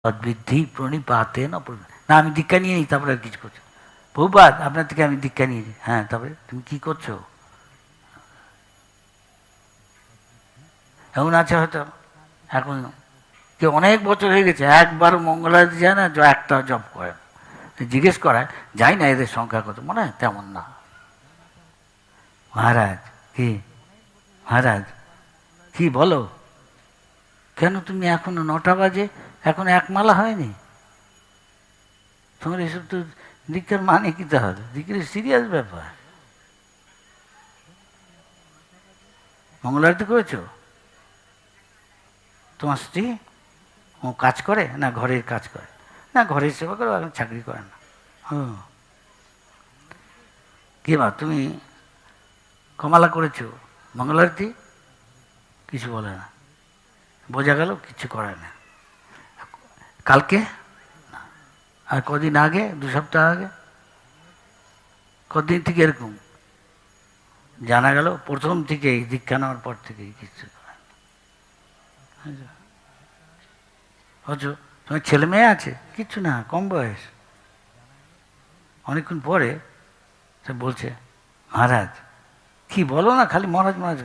তদ্বিদ্ধি প্রণিপাতে না না, আমি দীক্ষা নিয়ে নিই, তারপরে আর কিছু করছো। বহুপাত আপনার থেকে আমি দীক্ষা নিয়েছি। হ্যাঁ, তারপরে তুমি কি করছো? এমন আছে হয়তো এখন কেউ অনেক বছর হয়ে গেছে, একবার মঙ্গলারতি যায় না, একটা জব করে। জিজ্ঞেস করায়, যাই না এদের সংখ্যা কত, মনে হয় তেমন না। মহারাজ কি, মহারাজ কি বলো, কেন তুমি এখনো 9টা বাজে, এখন এক মালা হয়নি? তোমার এসব তো দীক্ষার মানে কি? তাহলে দীক্ষার সিরিয়াস ব্যাপার। মঙ্গলারতি করেছো? তোমার স্ত্রী ও কাজ করে না ঘরের কাজ করে? না, ঘরের সেবা করে, এখন চাকরি করে না। ও কি বা, তুমি কমালা করেছো, মঙ্গলারতি কিছু বলে না, বোঝা গেল কিছু করে না। কালকে আর কদিন আগে, 2 সপ্তাহ আগে, কদিন থেকে এরকম জানা গেল? প্রথম থেকেই দীক্ষা নেওয়ার পর থেকেই কিছু করে না। অথচ তোমার ছেলে মেয়ে আছে, কিচ্ছু না, কম বয়স। অনেকক্ষণ পরে সে বলছে, মহারাজ কি বলো না, খালি মহারাজ মহারাজ,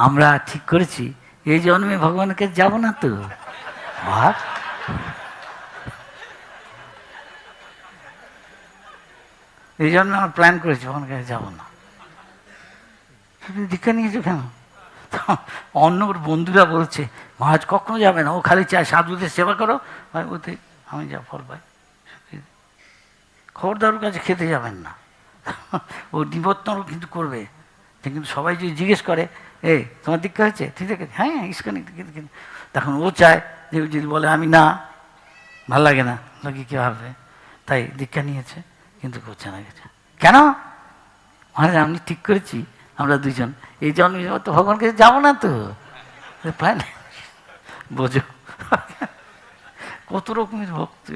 আমরা ঠিক করেছি এই জন্মে ভগবানের কাছে যাবো না তো। ভাব, এই জন্য আমার প্ল্যান করেছি ভগবানের কাছে যাবো না। তুমি দীক্ষা নিয়েছো কেন? অন্য বন্ধুরা বলছে, মহারাজ কখনো যাবে না, ও খালি চায় সাধুদের সেবা করো, ওতে আমি যা ফল পাই। খবরদারুর কাছে খেতে যাবেন না। ও নিবর্তনও কিন্তু করবে, কিন্তু সবাই যদি জিজ্ঞেস করে, তোমার দীক্ষা হয়েছে, ঠিক আছে, হ্যাঁ ইস্কনে, তখন ও চায় যে যদি বলে আমি না, ভাল লাগে না, লোকে কী ভাববে, তাই দীক্ষা নিয়েছে কিন্তু করছে না কিছু। কেন? মহারাজ আমি ঠিক করেছি আমরা দুজন এই জন্মে তো ভগবান কাছে যাবো না তো। প্ল্যান বোঝো কত রকমের ভক্তি।